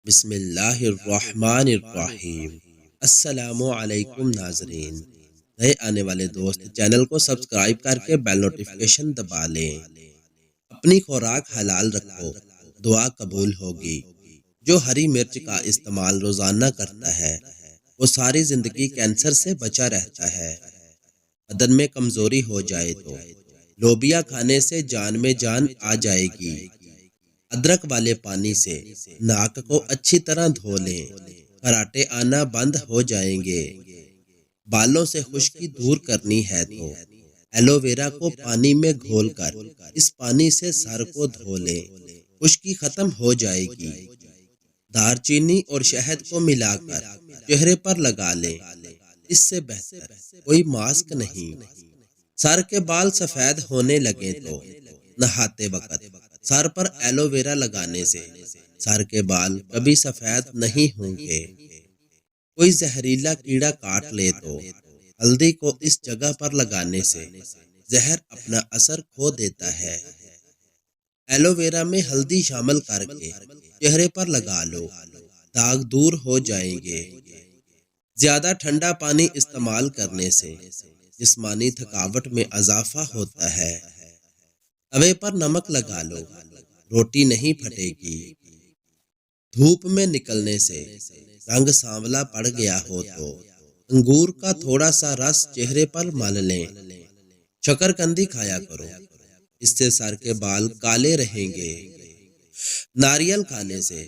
بسم اللہ الرحمن الرحیم۔ السلام علیکم ناظرین، نئے آنے والے دوست چینل کو سبسکرائب کر کے بیل نوٹیفیکیشن دبا لیں۔ اپنی خوراک حلال رکھو، دعا قبول ہوگی۔ جو ہری مرچ کا استعمال روزانہ کرتا ہے وہ ساری زندگی کینسر سے بچا رہتا ہے۔ بدن میں کمزوری ہو جائے تو لوبیا کھانے سے جان میں جان آ جائے گی۔ ادرک والے پانی سے ناک کو اچھی طرح دھو لیں، کراٹے آنا بند ہو جائیں گے۔ بالوں سے خشکی دور کرنی ہے تو ایلو ویرا کو پانی میں گھول کر اس پانی سے سر کو دھو لیں، خشکی ختم ہو جائے گی۔ دار چینی اور شہد کو ملا کر چہرے پر لگا لیں، اس سے بہتر کوئی ماسک نہیں۔ سر کے بال سفید ہونے لگے تو نہاتے وقت سر پر ایلو ویرا لگانے سے سر کے بال کبھی سفید نہیں ہوں گے۔ کوئی زہریلا کیڑا کاٹ لے تو ہلدی کو اس جگہ پر لگانے سے زہر اپنا اثر کھو دیتا ہے۔ ایلو ویرا میں ہلدی شامل کر کے چہرے پر لگا لو، داغ دور ہو جائیں گے۔ زیادہ ٹھنڈا پانی استعمال کرنے سے جسمانی تھکاوٹ میں اضافہ ہوتا ہے۔ توے پر نمک لگا لو، روٹی نہیں پھٹے گی۔ دھوپ میں نکلنے سے رنگ سانولا پڑ گیا ہو تو انگور کا تھوڑا سا رس چہرے پر مل لیں۔ شکرکندی کھایا کرو، اس سے سر کے بال کالے رہیں گے۔ ناریل کھانے سے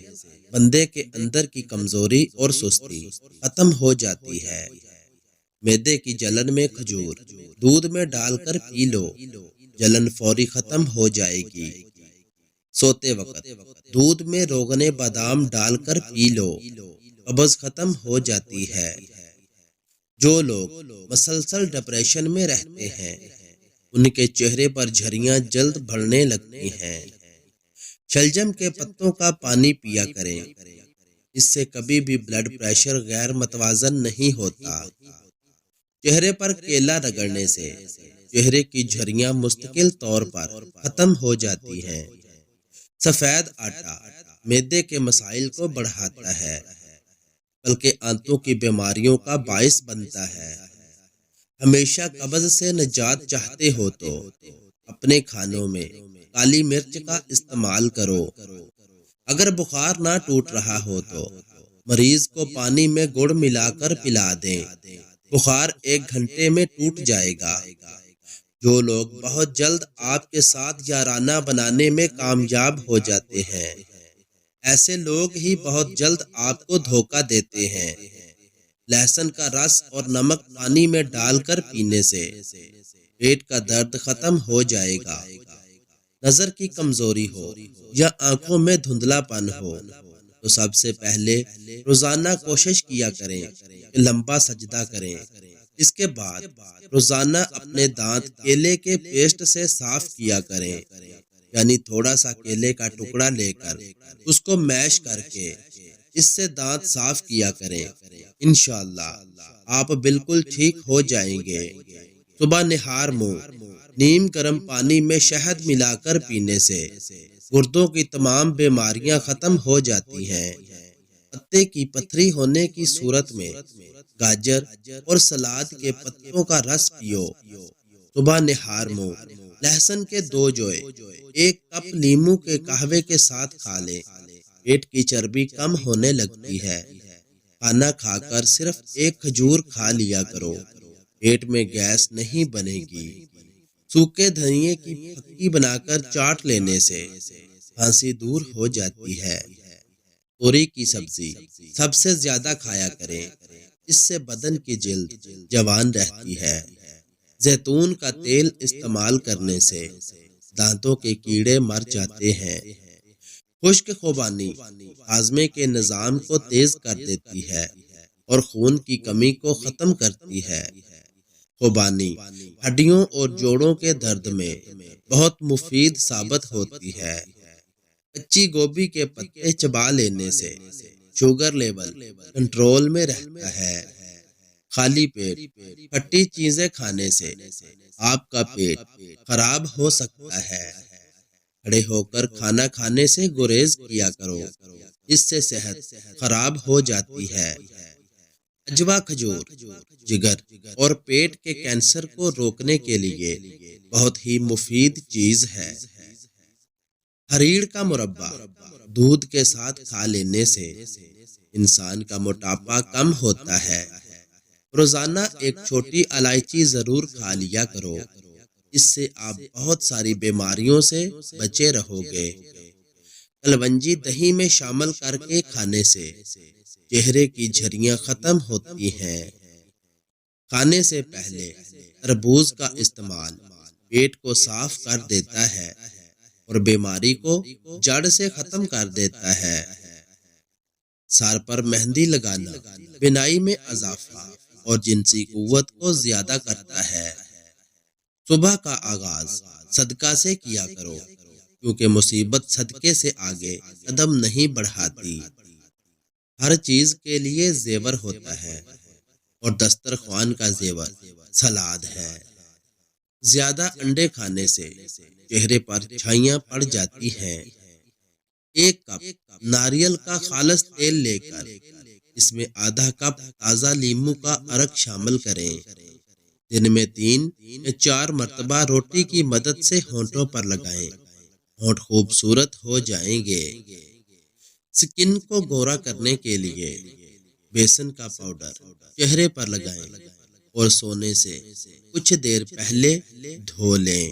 بندے کے اندر کی کمزوری اور سستی ختم ہو جاتی ہے۔ معدے کی جلن میں کھجور دودھ میں ڈال کر پی لو، جلن فوری ختم ہو جائے گی۔ سوتے وقت دودھ میں روغن بادام ڈال کر پی لو، قبض ختم ہو جاتی ہے۔ جو لوگ مسلسل ڈپریشن میں رہتے ہیں ان کے چہرے پر جھریاں جلد بڑھنے لگتی ہیں۔ شلجم کے پتوں کا پانی پیا کریں، اس سے کبھی بھی بلڈ پریشر غیر متوازن نہیں ہوتا۔ چہرے پر کیلا رگڑنے سے چہرے کی جھریاں مستقل طور پر ختم ہو جاتی ہیں۔ سفید آٹا معدے کے مسائل کو بڑھاتا ہے بلکہ آنتوں کی بیماریوں کا باعث بنتا ہے۔ ہمیشہ قبض سے نجات چاہتے ہو تو اپنے کھانوں میں کالی مرچ کا استعمال کرو۔ اگر بخار نہ ٹوٹ رہا ہو تو مریض کو پانی میں گڑ ملا کر پلا دیں، بخار 1 گھنٹے میں ٹوٹ جائے گا۔ جو لوگ بہت جلد آپ کے ساتھ یارانہ بنانے میں کامیاب ہو جاتے ہیں، ایسے لوگ ہی بہت جلد آپ کو دھوکہ دیتے ہیں۔ لہسن کا رس اور نمک پانی میں ڈال کر پینے سے پیٹ کا درد ختم ہو جائے گا۔ نظر کی کمزوری ہو یا آنکھوں میں دھندلا پن ہو تو سب سے پہلے روزانہ کوشش کیا کریں کہ لمبا سجدہ کریں۔ اس کے بعد روزانہ اپنے دانت کیلے کے پیسٹ سے صاف کیا کریں، یعنی تھوڑا سا کیلے کا ٹکڑا لے کر اس کو میش کر کے اس سے دانت صاف کیا کریں۔ انشاءاللہ آپ بالکل ٹھیک ہو جائیں گے۔ صبح نہار منہ نیم گرم پانی میں شہد ملا کر پینے سے گردوں کی تمام بیماریاں ختم ہو جاتی ہیں۔ پتے کی پتھری ہونے کی صورت میں گاجر اور سلاد کے پتوں کا رس پیو۔ صبح نہار منہ لہسن کے 2 جوئے 1 کپ لیموں کے قہوے کے ساتھ کھا لیں، پیٹ کی چربی کم ہونے لگتی ہے۔ کھانا کھا کر صرف 1 کھجور کھا لیا کرو، پیٹ میں گیس نہیں بنے گی۔ سوکھے دھنیے کی پھکی بنا کر چاٹ لینے سے کھانسی دور ہو جاتی ہے۔ توری کی سبزی سب سے زیادہ کھایا کریں، اس سے بدن کی جلد جوان رہتی ہے۔ زیتون کا تیل استعمال کرنے سے دانتوں کے کیڑے مر جاتے ہیں۔ خشک خوبانی ہاضمے کے نظام کو تیز کر دیتی ہے اور خون کی کمی کو ختم کرتی ہے۔ خوبانی ہڈیوں اور جوڑوں کے درد میں بہت مفید ثابت ہوتی ہے۔ کچی گوبھی کے پتے چبا لینے سے شوگر لیول کنٹرول میں رہتا ہے۔ خالی پیٹ کھٹی چیزیں کھانے سے آپ کا پیٹ خراب ہو سکتا ہے۔ کھڑے ہو کر کھانا کھانے سے گریز کیا کرو۔ اس سے صحت خراب ہو جاتی ہے۔ اجوا کھجور جگر اور پیٹ کے کینسر کو روکنے کے لیے بہت ہی مفید چیز ہے۔ ہریڑ کا مربع دودھ کے ساتھ کھا لینے سے انسان کا موٹاپا کم ہوتا ہے۔ روزانہ ایک چھوٹی الائچی ضرور کھا لیا کرو، اس سے آپ بہت ساری بیماریوں سے بچے رہو گے۔ کلونجی دہی میں شامل کر کے کھانے سے چہرے کی جھریاں ختم ہوتی ہیں۔ کھانے سے پہلے تربوز کا استعمال پیٹ کو صاف کر دیتا ہے اور بیماری کو جڑ سے ختم کر دیتا ہے۔ سر پر مہندی لگانا بینائی میں اضافہ اور جنسی قوت کو زیادہ کرتا ہے۔ صبح کا آغاز صدقہ سے کیا کرو، کیونکہ مصیبت صدقے سے آگے قدم نہیں بڑھاتی۔ ہر چیز کے لیے زیور ہوتا ہے اور دسترخوان کا زیور سلاد ہے۔ زیادہ انڈے کھانے سے چہرے پر چھائیاں پڑ جاتی ہیں۔ ایک کپ ناریل کا خالص تیل لے کر اس میں آدھا کپ تازہ لیموں کا عرق شامل کریں۔ دن میں 3 یا 4 مرتبہ روٹی کی مدد سے ہونٹوں پر لگائیں، ہونٹ خوبصورت ہو جائیں گے۔ سکن کو گورا کرنے کے لیے بیسن کا پاؤڈر چہرے پر لگائیں اور سونے سے کچھ دیر پہلے دھو لیں۔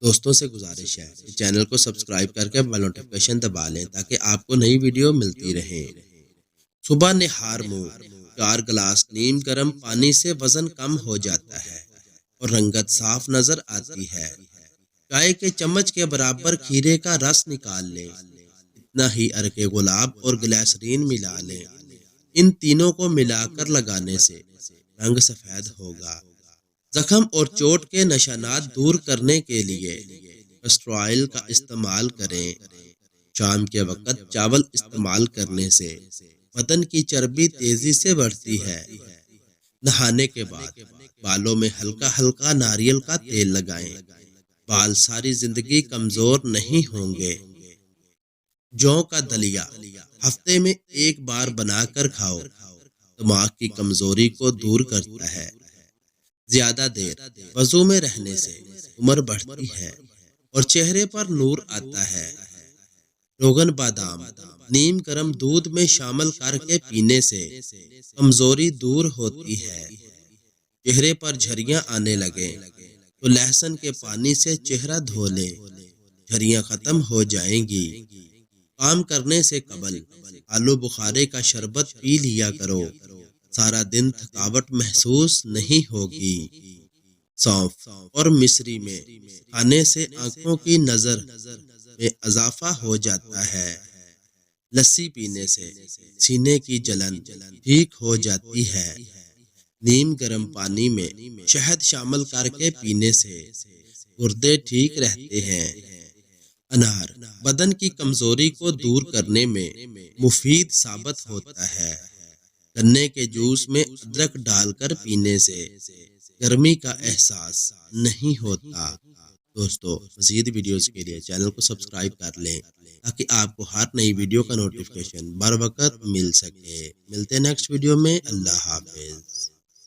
دوستوں سے گزارش ہے کہ چینل کو سبسکرائب کر کے بیل نوٹیفکیشن دبا لیں تاکہ آپ کو نئی ویڈیو ملتی رہے۔ صبح نہار منہ 4 گلاس نیم گرم پانی سے وزن کم ہو جاتا ہے اور رنگت صاف نظر آتی ہے۔ چائے کے چمچ کے برابر کھیرے کا رس نکال لیں، اتنا ہی عرق گلاب اور گلیسرین ملا لیں۔ ان تینوں کو ملا کر لگانے سے رنگ سفید ہوگا۔ زخم اور چوٹ کے نشانات دور کرنے کے لیے کسٹر آئل کا استعمال کریں۔ شام کے وقت چاول استعمال کرنے سے بدن کی چربی تیزی سے بڑھتی ہے۔ نہانے کے بعد بالوں میں ہلکا ہلکا ناریل کا تیل لگائیں، بال ساری زندگی کمزور نہیں ہوں گے۔ جو کا دلیا ہفتے میں 1 بار بنا کر کھاؤ، دماغ کی کمزوری کو دور کرتا ہے۔ زیادہ دیر وضو میں رہنے سے عمر بڑھتی ہے اور چہرے پر نور آتا ہے۔ روغن بادام نیم گرم دودھ میں شامل کر کے پینے سے کمزوری دور ہوتی ہے۔ چہرے پر جھریاں آنے لگیں تو لہسن کے پانی سے چہرہ دھو لیں، جھریاں ختم ہو جائیں گی۔ کام کرنے سے قبل آلو بخارے کا شربت پی لیا کرو، سارا دن تھکاوٹ محسوس نہیں ہوگی۔ سونف اور مصری میں کھانے سے آنکھوں کی نظر میں اضافہ ہو جاتا ہے۔ لسی پینے سے سینے کی جلن ٹھیک ہو جاتی ہے۔ نیم گرم پانی میں شہد شامل کر کے پینے سے گردے ٹھیک رہتے ہیں۔ انار بدن کی کمزوری کو دور کرنے میں مفید ثابت ہوتا ہے۔ گنے کے جوس میں ادرک ڈال کر پینے سے گرمی کا احساس نہیں ہوتا۔ دوستو مزید ویڈیوز کے لیے چینل کو سبسکرائب کر لیں تاکہ آپ کو ہر نئی ویڈیو کا نوٹیفکیشن بر وقت مل سکے۔ ملتے ہیں نیکسٹ ویڈیو میں۔ اللہ حافظ۔